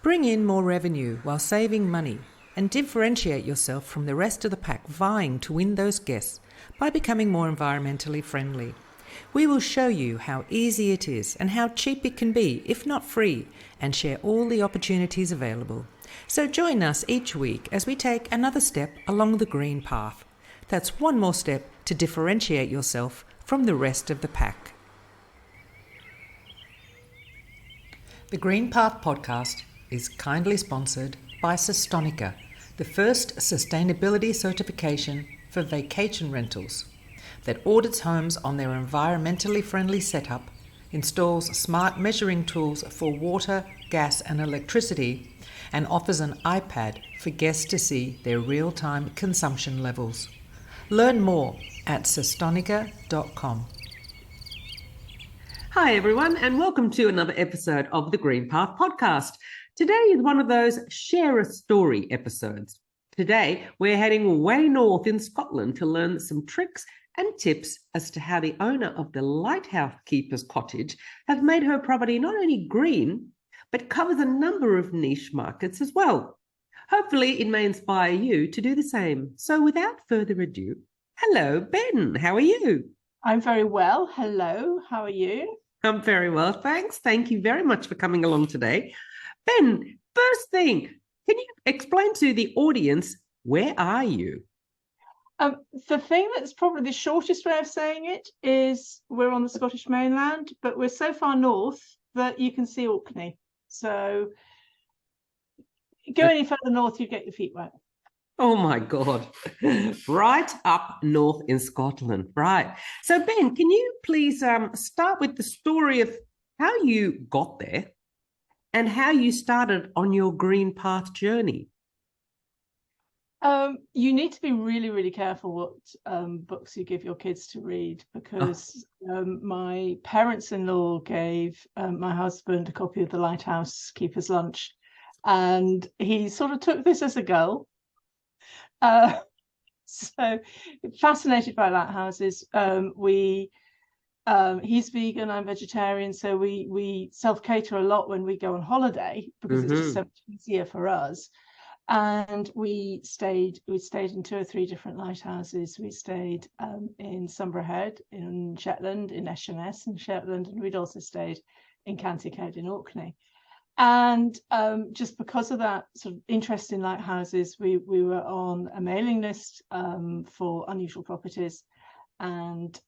Bring in more revenue while saving money and differentiate yourself from the rest of the pack vying to win those guests by becoming more environmentally friendly. We will show you how easy it is and how cheap it can be, if not free, and share all the opportunities available. So join us each week as we take another step along the green path. That's one more step to differentiate yourself from the rest of the pack. The Green Path podcast is kindly sponsored by Sustonica, the first sustainability certification for vacation rentals that audits homes on their environmentally friendly setup, installs smart measuring tools for water, gas and electricity, and offers an iPad for guests to see their real-time consumption levels. Learn more at sustonica.com. Hi everyone, and welcome to another episode of the Green Path podcast. Today is one of those share a story episodes. Today we're heading way north in Scotland to learn some tricks and tips as to how the owner of the lighthouse keeper's cottage has made her property not only green, but covers a number of niche markets as well. Hopefully it may inspire you to do the same. So without further ado, hello Ben, how are you? I'm very well. Hello, how are you? I'm very well, thanks. Thank you very much for coming along today. Ben, first thing, can you explain to the audience, where are you? The thing that's probably the shortest way of saying it is we're on the Scottish mainland, but we're so far north that you can see Orkney. So go any further north, you get your feet wet. Oh my God, right up north in Scotland, right. So Ben, can you please start with the story of how you got there and how you started on your green path journey? You need to be really, really careful what books you give your kids to read, because my parents-in-law gave my husband a copy of The Lighthouse Keeper's Lunch, and he sort of took this as a goal. So fascinated by lighthouses. He's vegan, I'm vegetarian, so we self-cater a lot when we go on holiday because it's just so much easier for us. And we stayed in 2 or 3 different lighthouses. We stayed in Sombra Head in Shetland, in Escherness in Shetland, and we'd also stayed in Cantic Head in Orkney. And just because of that sort of interest in lighthouses, we were on a mailing list for unusual properties, and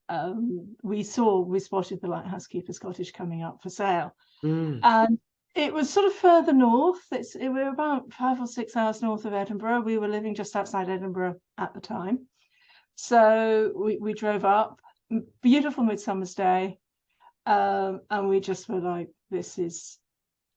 we spotted the Lighthouse Keeper's Cottage coming up for sale. And it was sort of further north. We were about 5 or 6 hours north of Edinburgh. We were living just outside Edinburgh at the time. So we drove up, beautiful midsummer's day, and we just were like, this is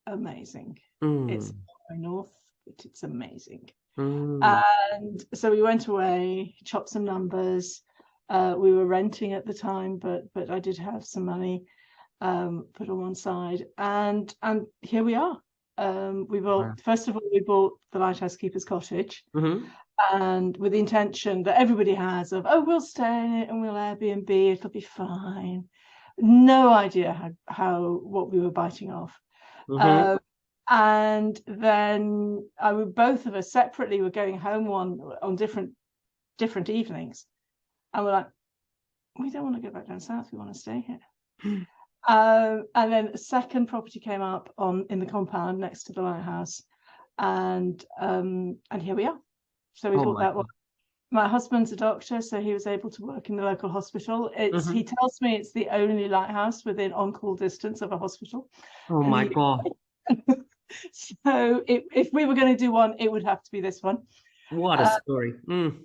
amazing. It's very north, but it's amazing. And so we went away, chopped some numbers. We were renting at the time, but I did have some money put on one side, and here we are. First of all, we bought the Lighthouse Keeper's Cottage, and with the intention that everybody has of, we'll stay in it and we'll Airbnb, it'll be fine. No idea what we were biting off. And then both of us separately were going home on different evenings, and we're like, we don't want to go back down south, we want to stay here. And then a second property came up in the compound next to the lighthouse, and here we are. So we bought that one. My husband's a doctor, so he was able to work in the local hospital. He tells me it's the only lighthouse within on-call distance of a hospital. Oh my God. So if we were going to do one, it would have to be this one. What a story.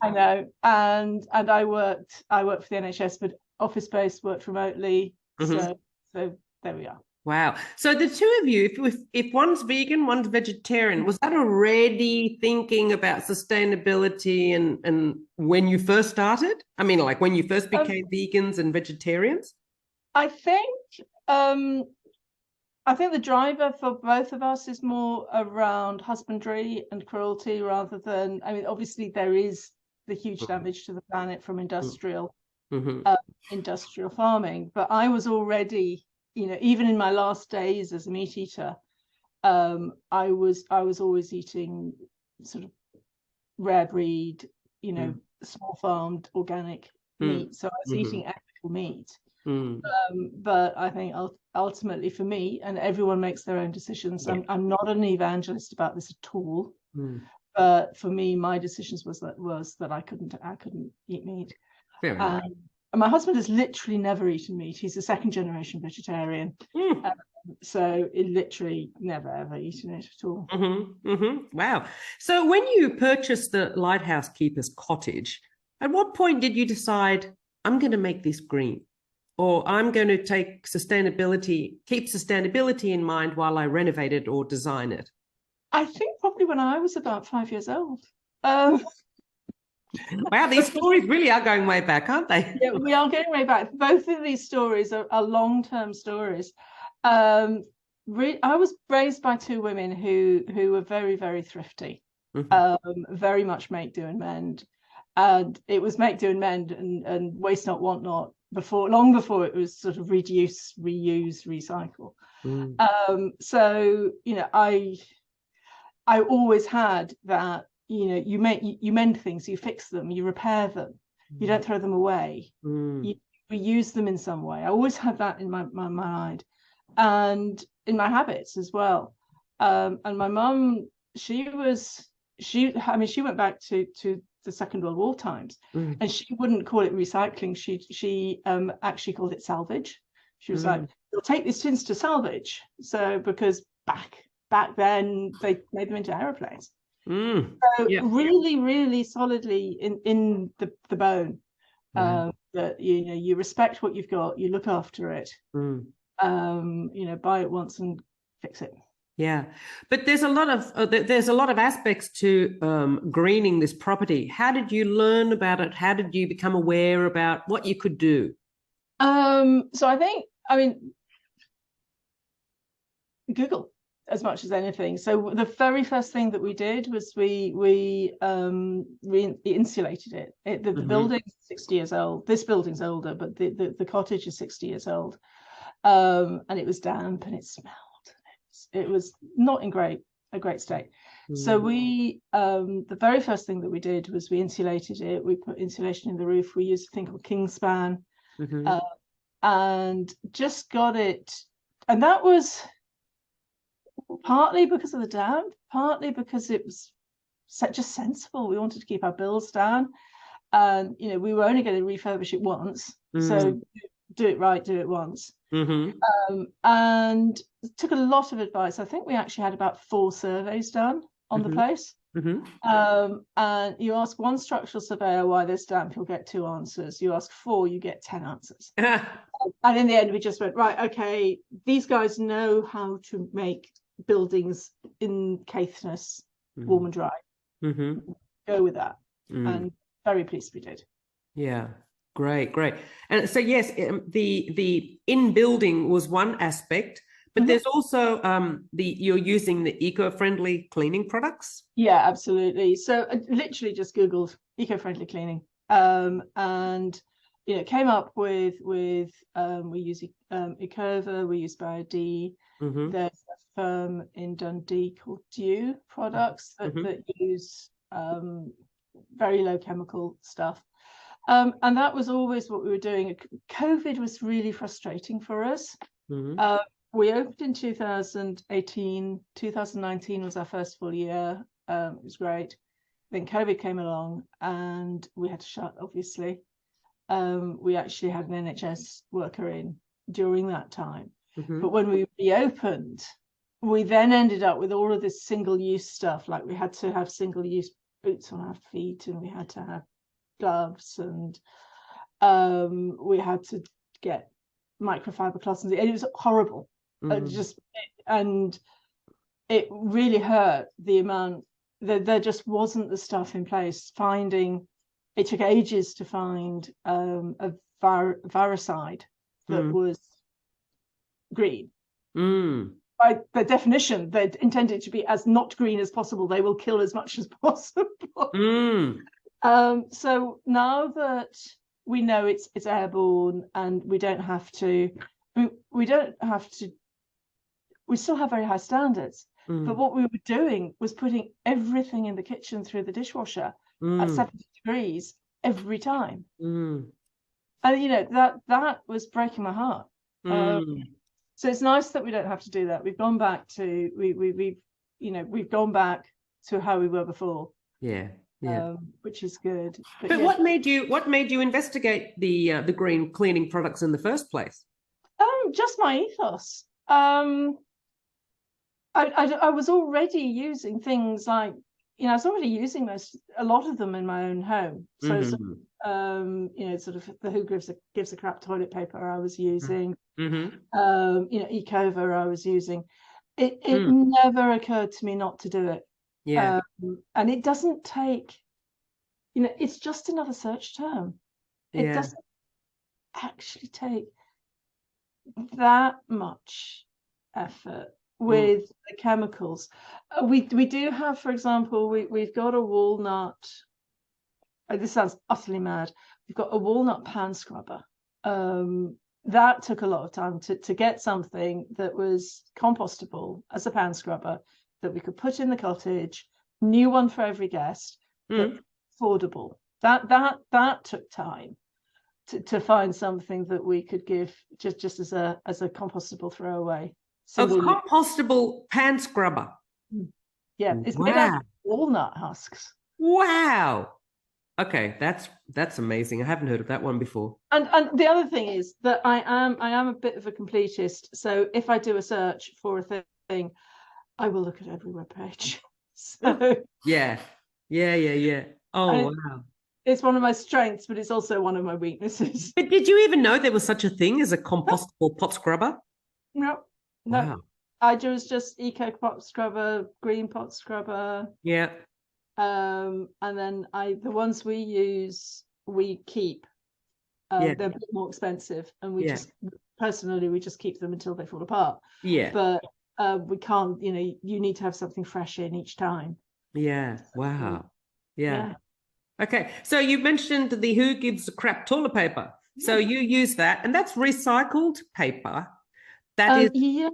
I know. And I worked for the NHS, but office-based, worked remotely. So there we are. Wow. So the two of you, if one's vegan, one's vegetarian, was that already thinking about sustainability and when you first started? I mean, like when you first became vegans and vegetarians? I think the driver for both of us is more around husbandry and cruelty rather than, I mean, obviously there is the huge damage to the planet from industrial farming, but I was already, even in my last days as a meat eater, I was always eating sort of rare breed, small farmed organic meat. So I was eating ethical meat. But I think ultimately for me, and everyone makes their own decisions. Yeah. I'm not an evangelist about this at all. But for me, my decisions was that I couldn't eat meat. And my husband has literally never eaten meat. He's a second generation vegetarian. So it literally never ever eaten it at all. Wow. So when you purchased the Lighthouse Keeper's cottage, at what point did you decide, I'm going to make this green? Or I'm going to keep sustainability in mind while I renovate it or design it? I think probably when I was about 5 years old. Wow, these stories really are going way back, aren't they? Yeah, we are going way back. Both of these stories are long-term stories. I was raised by two women who were very, very thrifty, very much make, do and mend. And it was make, do and mend and waste not, want not, long before it was sort of reduce, reuse, recycle. So, I always had that, you mend things, you fix them, you repair them, you don't throw them away, you reuse them in some way. I always had that in my mind and in my habits as well. And my mum, she went back to the Second World War times, and she wouldn't call it recycling. She actually called it salvage. She was like, "You'll take these tins to salvage." So because back then they made them into aeroplanes. So really, really solidly in the bone. That you respect what you've got, you look after it. Buy it once and fix it. Yeah, but there's a lot of aspects to greening this property. How did you learn about it? How did you become aware about what you could do? So I mean, Google as much as anything. So the very first thing that we did was we insulated it. The building's 60 years old. This building's older, but the cottage is 60 years old. And it was damp and it smelled. It was not in a great state. So we the very first thing that we did was we insulated it. We put insulation in the roof. We used a thing called Kingspan, and just got it. And that was partly because of the damp, partly because it was just sensible. We wanted to keep our bills down, and we were only going to refurbish it once, so do it right, do it once. And took a lot of advice. I think we actually had about 4 surveys done on the place. And you ask one structural surveyor why there's damp, you'll get 2 answers. You ask 4, you get 10 answers. And in the end, we just went, right, okay, these guys know how to make buildings in Caithness warm and dry. Go with that. And very pleased we did. Yeah. Great. And so, yes, the in-building was one aspect, but there's also you're using the eco-friendly cleaning products. Yeah, absolutely. So I literally just Googled eco-friendly cleaning, and came up with we use Ecova, we use BioD. There's a firm in Dundee called Dew Products that use very low chemical stuff. And that was always what we were doing. COVID was really frustrating for us. We opened in 2018. 2019 was our first full year. It was great. Then COVID came along and we had to shut, obviously. We actually had an NHS worker in during that time. But when we reopened, we then ended up with all of this single-use stuff. Like we had to have single-use boots on our feet, and we had to have gloves, and we had to get microfiber cloths, and it was horrible. And it really hurt the amount that there just wasn't the stuff in place. It took ages to find a viricide that was green. By the definition, they're intended to be as not green as possible. They will kill as much as possible. So now that we know it's airborne and we still have very high standards, But what we were doing was putting everything in the kitchen through the dishwasher at 70 degrees every time. And that was breaking my heart. So it's nice that we don't have to do that. We've gone back to we've gone back to how we were before. Which is good. But yeah. What made you investigate the green cleaning products in the first place? Just my ethos. I was already using things like, I was already using a lot of them in my own home. So, sort of the Who Gives a Crap toilet paper I was using, Ecova I was using. It never occurred to me not to do it. And it doesn't take, it's just another search term. It doesn't actually take that much effort with the chemicals. We do have, for example, we've got a walnut. This sounds utterly mad. We've got a walnut pan scrubber. That took a lot of time to get something that was compostable as a pan scrubber that we could put in the cottage. New one for every guest, but affordable. That took time to find something that we could give just as a compostable throwaway. So compostable pan scrubber. Yeah, it's made out of walnut husks. Wow. Okay, that's amazing. I haven't heard of that one before. And the other thing is that I am a bit of a completist. So if I do a search for a thing, I will look at every webpage. So yeah. Oh wow. It's one of my strengths, but it's also one of my weaknesses. But did you even know there was such a thing as a compostable pot scrubber? No. Wow. I just eco pot scrubber, green pot scrubber. Yeah. And then the ones we use, we keep. They're a bit more expensive, and we just keep them until they fall apart. Yeah. But we can't. You need to have something fresh in each time. Yeah. Wow. Yeah. Okay. So you mentioned the Who Gives a Crap toilet paper. So you use that, and that's recycled paper. That is. Yeah.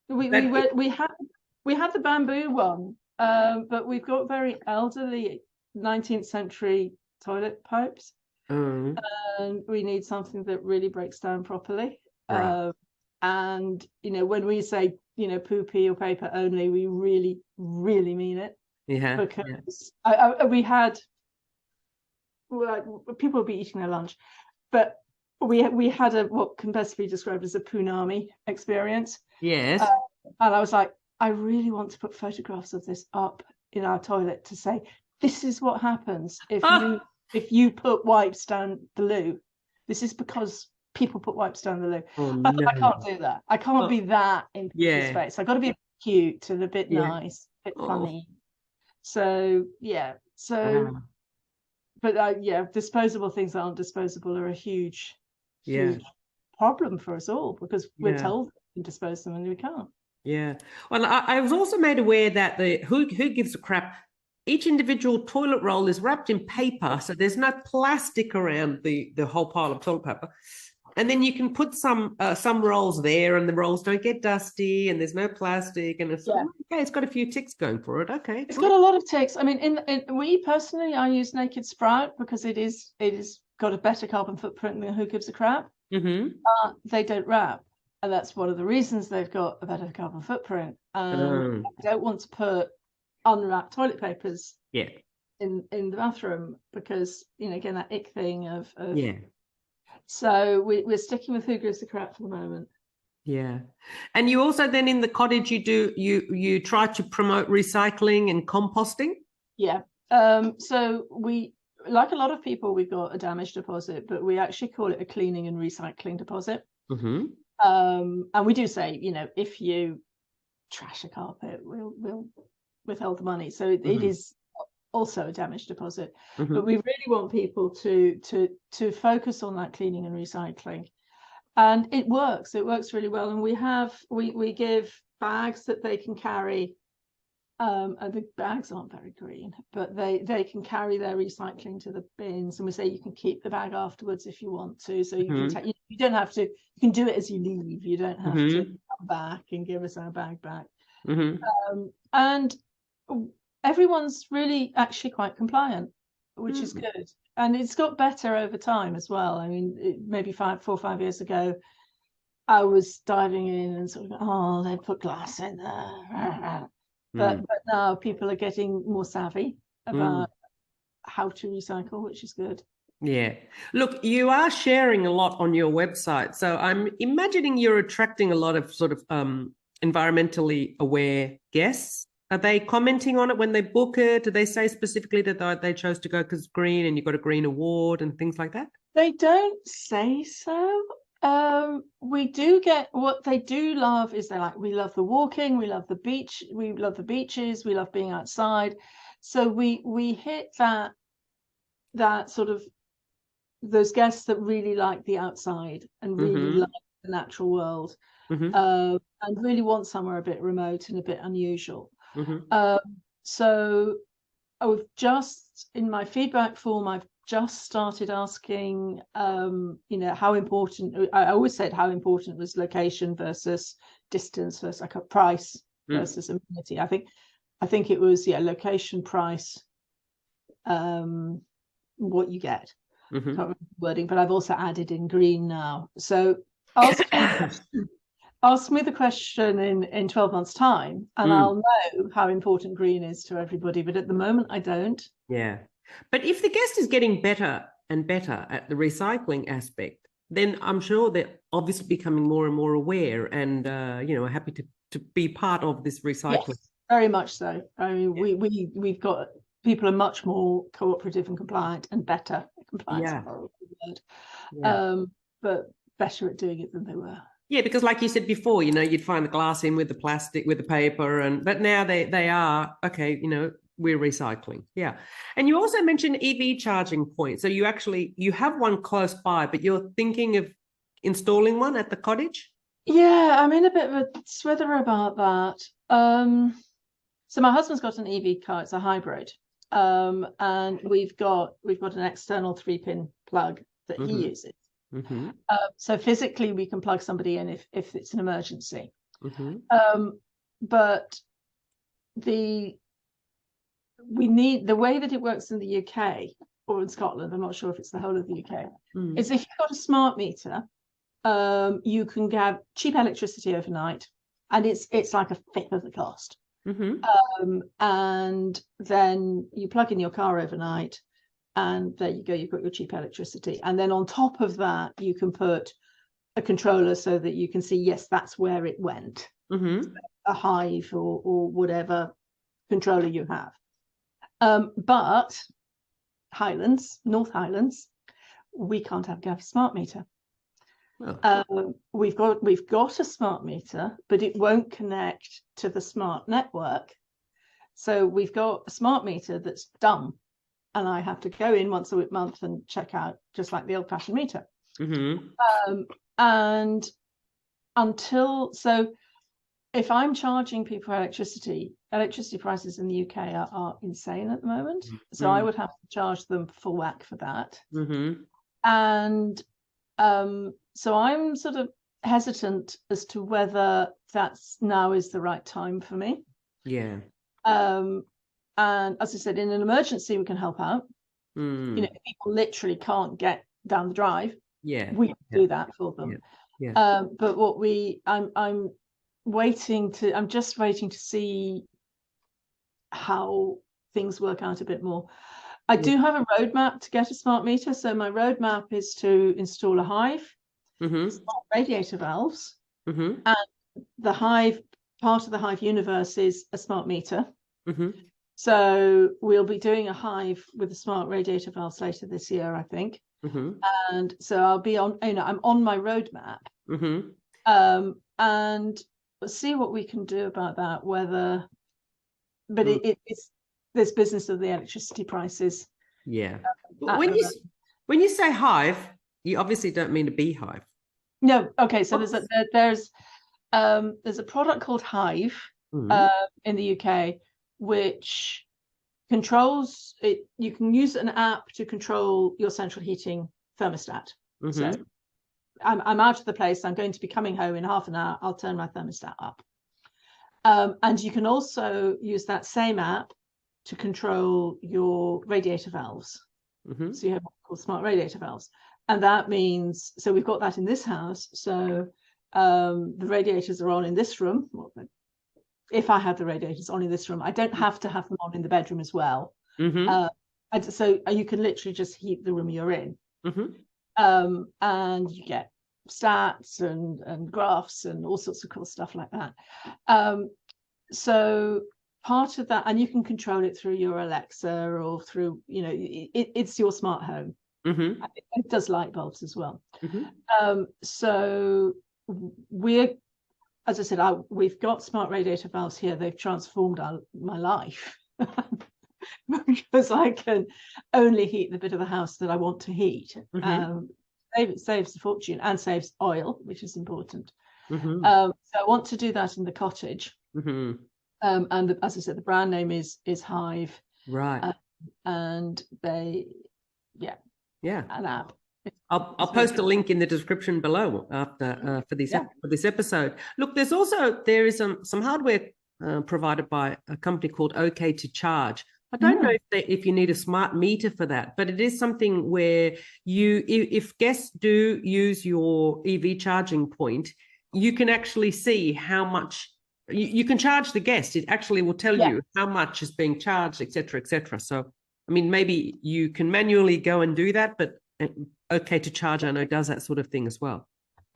We have the bamboo one. But we've got very elderly 19th century toilet pipes, and we need something that really breaks down properly. Right. And when we say poopy or paper only, we really, really mean it. Yeah. Because we had people would be eating their lunch, but we had what can best be described as a punami experience. Yes. And I was like, I really want to put photographs of this up in our toilet to say, this is what happens if you put wipes down the loo. This is because people put wipes down the loo. I can't do that. I can't be that in people's face. I've got to be cute and a bit nice, a bit funny. So but disposable things that aren't disposable are a huge problem for us all, because we're told we can dispose them and we can't. Yeah. Well, I was also made aware that the Who Gives a Crap, each individual toilet roll is wrapped in paper, so there's no plastic around the whole pile of toilet paper. And then you can put some rolls there, and the rolls don't get dusty, and there's no plastic, and it's okay. It's got a few ticks going for it. Okay, it's got a lot of ticks. I mean, we personally, I use Naked Sprout because it is got a better carbon footprint than Who Gives a Crap. They don't wrap. And that's one of the reasons they've got a better carbon footprint. I don't want to put unwrapped toilet papers in the bathroom because, again, that ick thing of So we're sticking with Who Gives a Crap for the moment. Yeah. And you also then in the cottage, you try to promote recycling and composting? Yeah. So we, like a lot of people, we've got a damage deposit, but we actually call it a cleaning and recycling deposit. And we do say, if you trash a carpet, we'll withhold the money. So it is also a damage deposit. But we really want people to focus on that cleaning and recycling. And it works really well. And we give bags that they can carry. And the bags aren't very green, but they can carry their recycling to the bins, and we say you can keep the bag afterwards if you want to. So you can you don't have to. You can do it as you leave. You don't have to come back and give us our bag back. And everyone's really actually quite compliant, which is good. And it's got better over time as well. I mean, maybe 4 or 5 years ago, I was diving in and sort of, oh, they put glass in there. But now people are getting more savvy about how to recycle, which is good. Yeah. Look, you are sharing a lot on your website. So I'm imagining you're attracting a lot of sort of environmentally aware guests. Are they commenting on it when they book it? Do they say specifically that they chose to go because green and you got a green award and things like that? They don't say so. We do get, what they do love is they're like, we love the walking, we love the beach, we love the beaches, we love being outside. So we hit that sort of, those guests that really like the outside and really like the natural world, and really want somewhere a bit remote and a bit unusual. So I've just, in my feedback form, I've just started asking, how important, I always said how important was location versus distance versus like a price versus amenity. I think it was, location, price, what you get. Can't remember the wording, but I've also added in green now. So ask me the question in 12 months' time, and I'll know how important green is to everybody. But at the moment, I don't. Yeah. But if the guest is getting better and better at the recycling aspect, then I'm sure they're obviously becoming more and more aware and, happy to be part of this recycling. Yes, very much so. I mean, we've got, people are much more cooperative and compliant and better. Compliance, but better at doing it than they were. Yeah, because like you said before, you'd find the glass in with the plastic, with the paper, but now they are, okay, we're recycling. Yeah. And you also mentioned EV charging points. So you have one close by, but you're thinking of installing one at the cottage? Yeah, I'm in a bit of a swither about that. So my husband's got an EV car, it's a hybrid. And we've got an external 3-pin plug that he uses. So physically we can plug somebody in if it's an emergency. But the way that it works in the UK or in Scotland, I'm not sure if it's the whole of the UK, is if you've got a smart meter, you can get cheap electricity overnight, and it's like a fifth of the cost. And then you plug in your car overnight, and there you go, you've got your cheap electricity. And then on top of that, you can put a controller so that you can see, yes, that's where it went. A Hive or whatever controller you have. But North Highlands, we can't have a smart meter. We've got a smart meter, but it won't connect to the smart network. So we've got a smart meter that's dumb, and I have to go in once a month and check out, just like the old-fashioned meter. And so if I'm charging people electricity prices in the UK are insane at the moment. So I would have to charge them full whack for that. And so I'm sort of hesitant as to whether that's now is the right time for me. Yeah. And as I said, in an emergency, we can help out. If people literally can't get down the drive, we can do that for them. But I'm just waiting to see how things work out a bit more. I do have a roadmap to get a smart meter. So my roadmap is to install a Hive, smart radiator valves, and the Hive, part of the Hive universe is a smart meter. So we'll be doing a Hive with the smart radiator valves later this year, I think. And so I'll be on, I'm on my roadmap. And we'll see what we can do about that, but it's this business of the electricity prices. Yeah. When you say Hive, you obviously don't mean a beehive. No. Okay. So there's a product called Hive in the UK, which controls it. You can use an app to control your central heating thermostat. So I'm out of the place. I'm going to be coming home in half an hour. I'll turn my thermostat up. And you can also use that same app to control your radiator valves. Mm-hmm. So you have what's called smart radiator valves. And that means, so we've got that in this house. So the radiators are on in this room. Well, if I had the radiators on in this room, I don't have to have them on in the bedroom as well. Mm-hmm. And so you can literally just heat the room you're in. Mm-hmm. And you get stats and graphs and all sorts of cool stuff like that. So part of that, and you can control it through your Alexa or through, it's your smart home. Mm-hmm. It does light bulbs as well. Mm-hmm. So as I said, we've got smart radiator valves here. They've transformed my life because I can only heat the bit of the house that I want to heat. Mm-hmm. It saves a fortune and saves oil, which is important. Mm-hmm. So I want to do that in the cottage. Mm-hmm. And as I said, the brand name is Hive. Right. And they, Yeah. an app. I'll post a link in the description below after for this episode. Look, there is some hardware provided by a company called OK to Charge. I don't know if you need a smart meter for that, but it is something where if guests do use your EV charging point, you can actually see how much you can charge the guest. It actually will tell you how much is being charged, etc., etc. So, I mean, maybe you can manually go and do that, but OK to Charge, I know, does that sort of thing as well.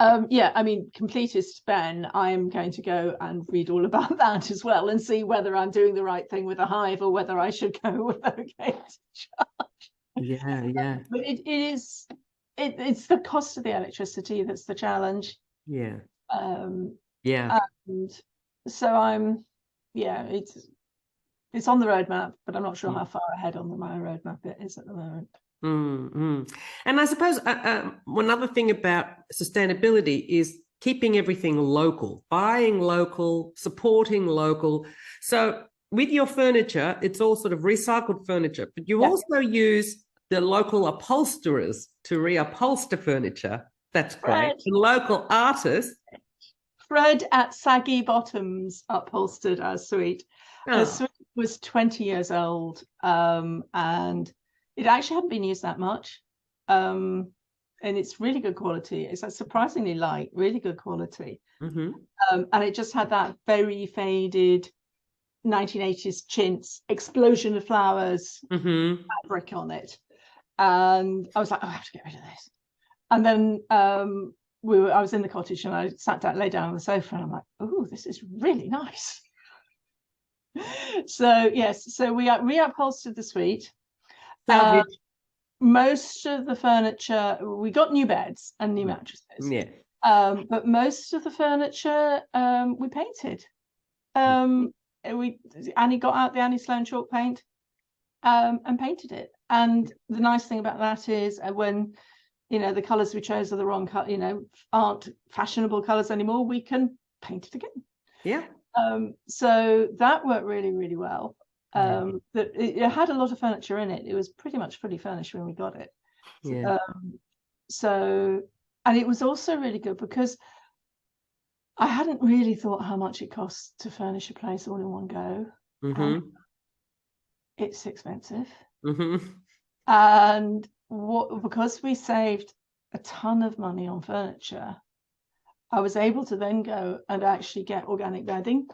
I mean, completist Ben, I'm going to go and read all about that as well and see whether I'm doing the right thing with a Hive or whether I should go with OK to Charge. Yeah. But it's the cost of the electricity that's the challenge. Yeah. And so it's on the roadmap, but I'm not sure how far ahead on my roadmap it is at the moment. Mm-hmm. And I suppose one other thing about sustainability is keeping everything local, buying local, supporting local. So with your furniture, it's all sort of recycled furniture, but you also use the local upholsterers to reupholster furniture. That's great. And local artists. Fred at Saggy Bottoms upholstered our suite. The suite was 20 years old, and it actually hadn't been used that much, and it's really good quality. It's surprisingly light, really good quality. Mm-hmm. And it just had that very faded 1980s chintz explosion of flowers fabric on it. And I was like, I have to get rid of this. And then I was in the cottage and I lay down on the sofa and I'm like, oh, this is really nice. So we reupholstered the suite. Most of the furniture, we got new beds and new mattresses. Yeah. But most of the furniture we painted. Annie got out the Annie Sloan chalk paint and painted it. And the nice thing about that is when the colours we chose are the wrong color, aren't fashionable colours anymore, we can paint it again. Yeah. So that worked really, really well. It had a lot of furniture in it. It was pretty much fully furnished when we got it. Yeah. And it was also really good because I hadn't really thought how much it costs to furnish a place all in one go. Mm-hmm. It's expensive. Mm-hmm. And because we saved a ton of money on furniture, I was able to then go and actually get organic bedding.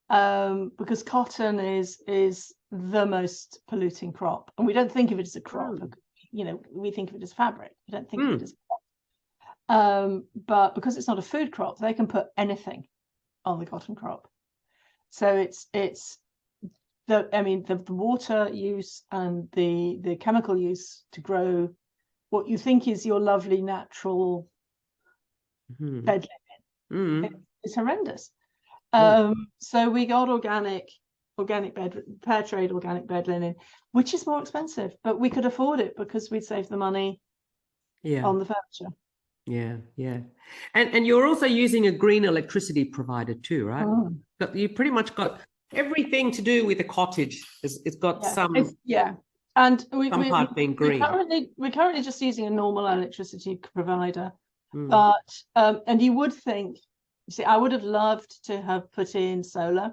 Because cotton is the most polluting crop, and we don't think of it as a crop. We think of it as fabric. We don't think of it as a crop. But because it's not a food crop, they can put anything on the cotton crop. So it's the water use and the chemical use to grow what you think is your lovely natural bed linen. It's horrendous. So we got organic bed, fair trade organic bed linen, which is more expensive, but we could afford it because we'd saved the money on the furniture. Yeah. And you're also using a green electricity provider too, right? But you pretty much got everything to do with the cottage. It's got some and some part being green. We're currently just using a normal electricity provider, but and you would think You see, I would have loved to have put in solar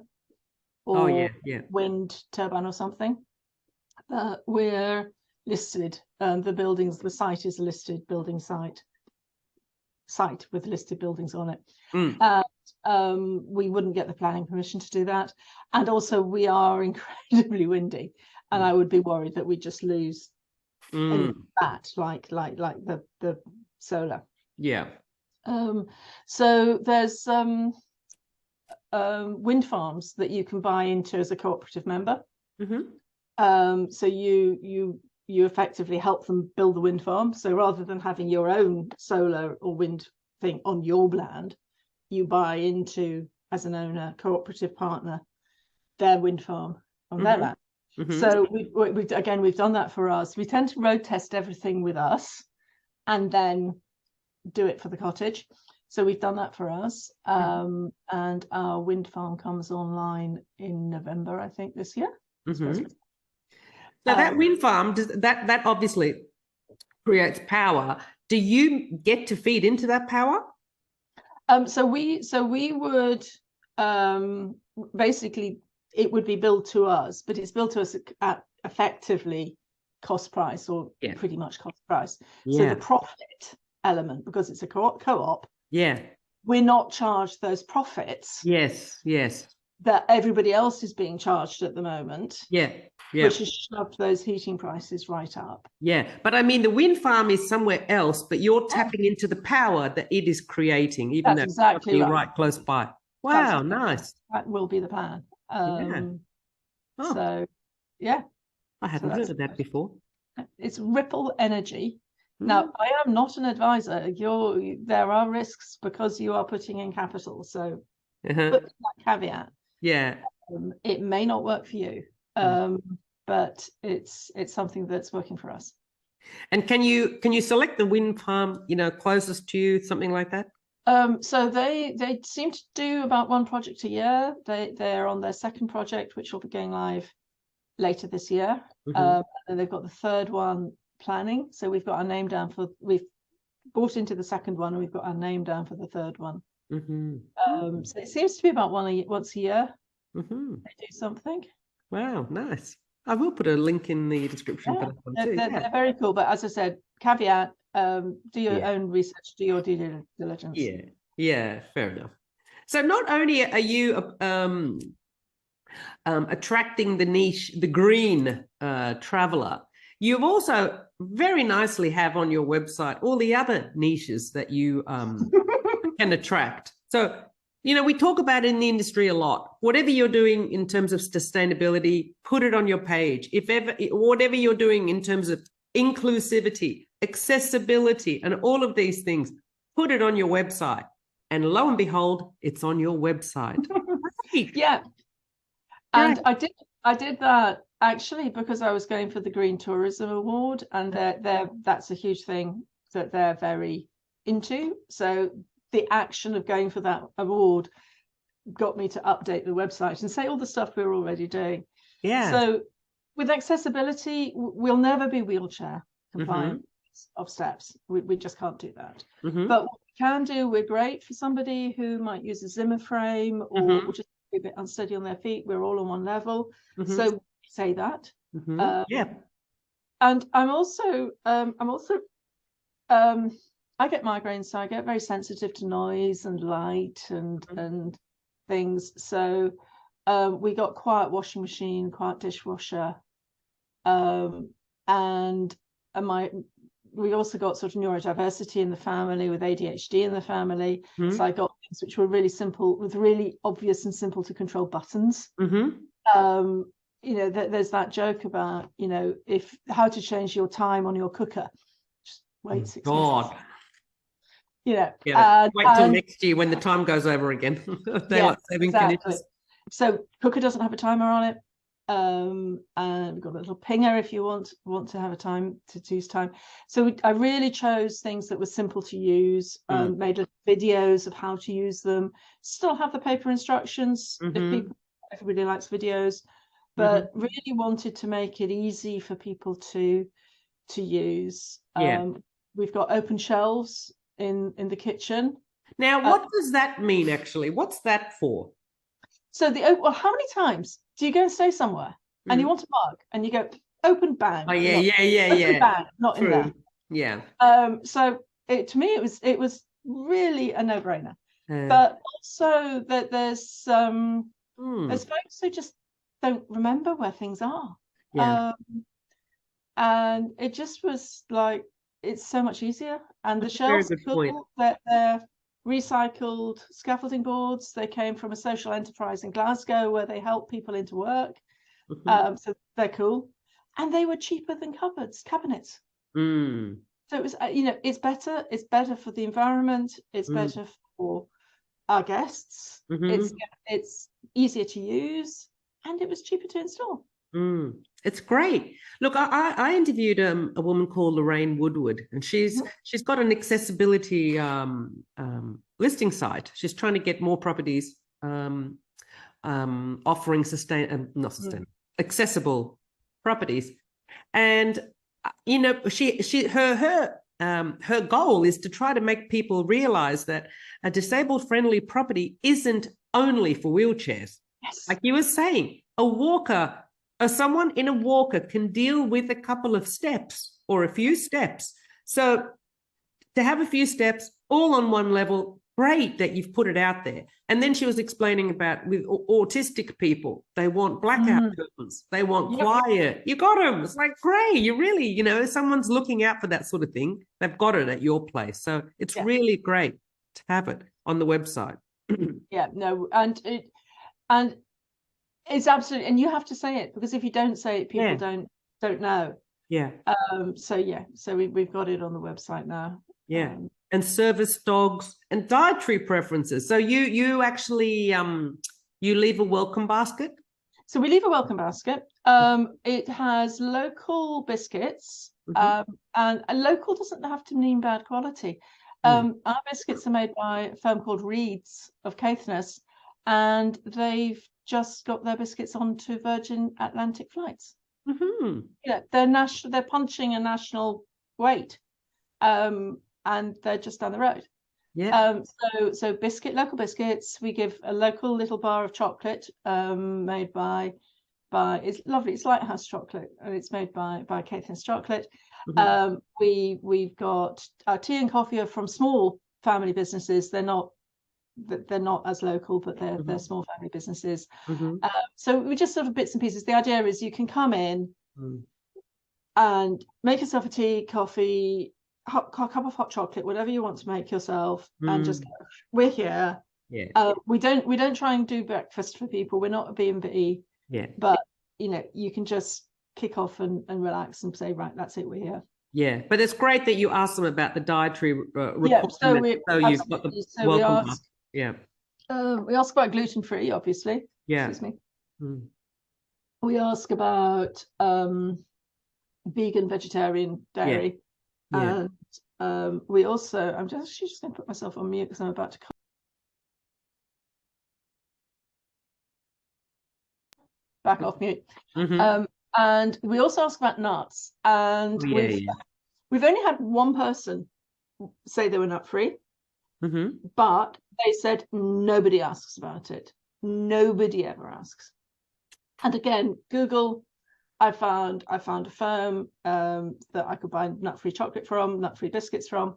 or wind turbine or something. We're listed. The site is a listed building site with listed buildings on it. We wouldn't get the planning permission to do that, and also we are incredibly windy, and I would be worried that we just lose that, like the solar. So there's wind farms that you can buy into as a cooperative member. So you effectively help them build the wind farm. So rather than having your own solar or wind thing on your land, you buy into, as an owner, cooperative partner, their wind farm on their land. So we've done that for us. We tend to road test everything with us and then do it for the cottage. So we've done that for us. And our wind farm comes online in November, I think, this year. So that wind farm, that obviously creates power. Do you get to feed into that power? So we would basically, it would be billed to us, but it's billed to us at effectively cost price, or pretty much cost price. So the profit element, because it's a co-op, we're not charged those profits. Yes. That everybody else is being charged at the moment. Which has shoved those heating prices right up. But I mean, the wind farm is somewhere else, but you're tapping into the power that it is creating, even though it's exactly right close by. Wow, nice. That will be the plan. So, I hadn't heard of that before. It's ripple energy. Now, I am not an advisor. There are risks because you are putting in capital. So, put that caveat. It may not work for you. But it's something that's working for us. And can you select the wind farm, closest to you, something like that? So they seem to do about one project a year. They're on their second project, which will be going live later this year. And they've got the third one planning. So we've bought into the second one, and we've got our name down for the third one. So it seems to be about once a year. They do something. Wow, nice. I will put a link in the description for that one too. They're very cool, but as I said, caveat, do your own research, do your due diligence. Fair enough. So not only are you attracting the niche, the green traveler, you've also very nicely have on your website all the other niches that you can attract. So we talk about in the industry a lot. Whatever you're doing in terms of sustainability, put it on your page. Whatever you're doing in terms of inclusivity, accessibility, and all of these things, put it on your website. And lo and behold, it's on your website. And I did that actually because I was going for the Green Tourism Award, and that's a huge thing that they're very into. So the action of going for that award got me to update the website and say all the stuff we were already doing. So with accessibility, we'll never be wheelchair compliant of steps. We just can't do that. But what we can do, we're great for somebody who might use a Zimmer frame or just be a bit unsteady on their feet. We're all on one level. So say that. And I'm also I get migraines, so I get very sensitive to noise and light and things. So we got quiet washing machine, quiet dishwasher, and we also got sort of neurodiversity in the family with ADHD in the family. So I got things which were really simple, with really obvious and simple to control buttons. There's that joke about how to change your time on your cooker. Just wait 6 months. Wait till next year when the time goes over again. Exactly. So cooker doesn't have a timer on it, and we've got a little pinger if you want to have a time to use time. So I really chose things that were simple to use, made little videos of how to use them, still have the paper instructions if everybody likes videos, but really wanted to make it easy for people to use. We've got open shelves in the kitchen. Now, what does that mean, actually? What's that for? So well, how many times do you go and stay somewhere and you want a mug and you go, open, bang. Oh, yeah, not, open, bang, not True. in there. Yeah. So to me, it was really a no-brainer. Uh, But also that there's folks who just don't remember where things are. Yeah. And it just was like, it's so much easier. And the That's a very shelves good are point. cool. They're recycled scaffolding boards. They came from a social enterprise in Glasgow where they help people into work. So they're cool. And they were cheaper than cabinets. So it was, it's better. It's better for the environment. It's better for our guests. It's easier to use, and it was cheaper to install. It's great. Look, I interviewed a woman called Lorraine Woodward, and she's got an accessibility listing site. She's trying to get more properties offering accessible properties, and her goal is to try to make people realize that a disabled friendly property isn't only for wheelchairs. Yes. Like you were saying, a walker or someone in a walker can deal with a couple of steps or a few steps. So to have a few steps all on one level, great that you've put it out there. And then she was explaining about with autistic people, they want blackout curtains, they want quiet. You got them. It's like, great. You really, someone's looking out for that sort of thing. They've got it at your place. So it's really great to have it on the website. And it's absolutely, and you have to say it, because if you don't say it, people don't know. So we've got it on the website now. And service dogs and dietary preferences. So you actually you leave a welcome basket? So we leave a welcome basket. It has local biscuits, and a local doesn't have to mean bad quality. Our biscuits are made by a firm called Reed's of Caithness, and they've just got their biscuits onto Virgin Atlantic flights. They're punching a national weight, and they're just down the road. So local biscuits. We give a local little bar of chocolate, made by it's lovely. It's Lighthouse chocolate, and it's made by Caithness Chocolate. We've got our tea and coffee are from small family businesses. They're not as local, but they're small family businesses. So we just sort of bits and pieces. The idea is you can come in and make yourself a tea, coffee, cup of hot chocolate, whatever you want to make yourself, and just go, we're here. We don't try and do breakfast for people. We're not a B&B, but you can just kick off and relax and say, right, that's it, we're here. But it's great that you ask them about the dietary requirements. So you've got the welcome basket. We ask about gluten-free, obviously. Excuse me. We ask about vegan, vegetarian, dairy. And we also, I'm just going to put myself on mute because I'm about to back off mute. And we also ask about nuts. And we've only had one person say they were nut-free, but they said nobody asks about it. Nobody ever asks. And again, Google, I found a firm that I could buy nut-free chocolate from, nut-free biscuits from.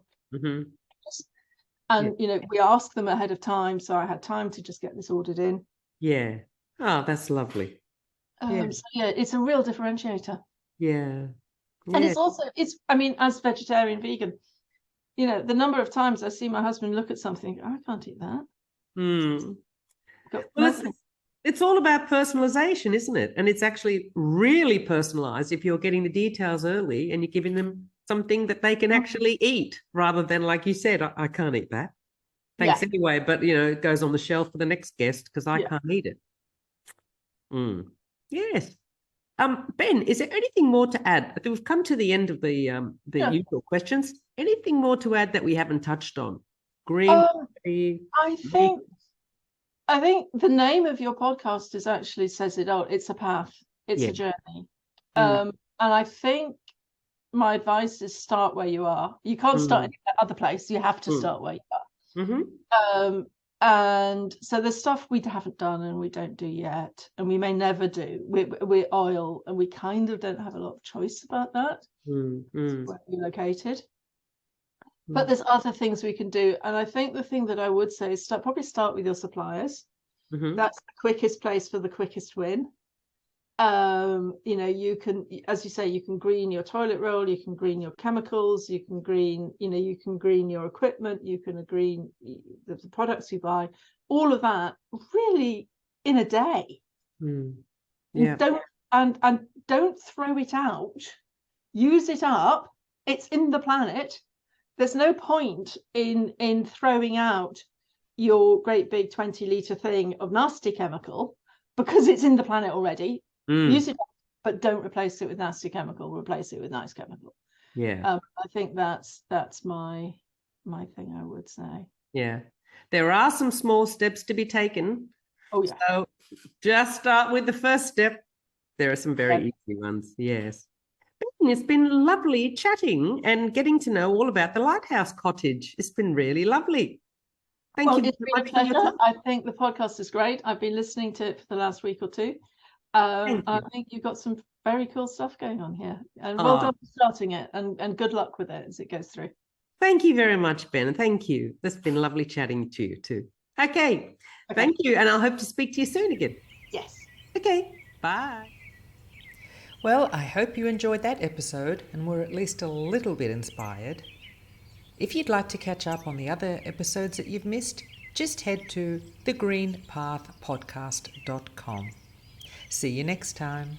And we asked them ahead of time, so I had time to just get this ordered in. Oh, that's lovely. It's a real differentiator. And it's also, as vegetarian, vegan, the number of times I see my husband look at something, I can't eat that. It's all about personalization, isn't it? And it's actually really personalized if you're getting the details early and you're giving them something that they can actually eat, rather than, like you said, I can't eat that. Thanks anyway, but it goes on the shelf for the next guest because I can't eat it. Yes. Ben, is there anything more to add? We've come to the end of the usual questions. Anything more to add that we haven't touched on? I think the name of your podcast says it all. It's a path. It's a journey. And I think my advice is start where you are. You can't start any other place. You have to start where you are. Mm-hmm. And so there's stuff we haven't done and we don't do yet, and we may never do. We're oil, and we kind of don't have a lot of choice about that. Mm-hmm. Where we're located. But there's other things we can do. And I think the thing that I would say is probably start with your suppliers. Mm-hmm. That's the quickest place for the quickest win. You can, as you say, you can green your toilet roll, you can green your chemicals, you can green your equipment, you can green the products you buy, all of that really in a day. Yeah. Don't throw it out. Use it up. It's in the planet. There's no point in throwing out your great big 20-litre thing of nasty chemical because it's in the planet already. Use it up, but don't replace it with nasty chemical. Replace it with nice chemical. Yeah. I think that's my thing, I would say. Yeah. There are some small steps to be taken. Oh, yeah. So just start with the first step. There are some very easy ones. Yes. It's been lovely chatting and getting to know all about the Lighthouse Cottage. It's been really lovely. Thank you. It's been a pleasure. I think the podcast is great. I've been listening to it for the last week or two. I think you've got some very cool stuff going on here. And well done for starting it, and good luck with it as it goes through. Thank you very much, Ben. Thank you. It's been lovely chatting to you too. Okay. Thank you. And I'll hope to speak to you soon again. Yes. Okay. Bye. Well, I hope you enjoyed that episode and were at least a little bit inspired. If you'd like to catch up on the other episodes that you've missed, just head to thegreenpathpodcast.com. See you next time.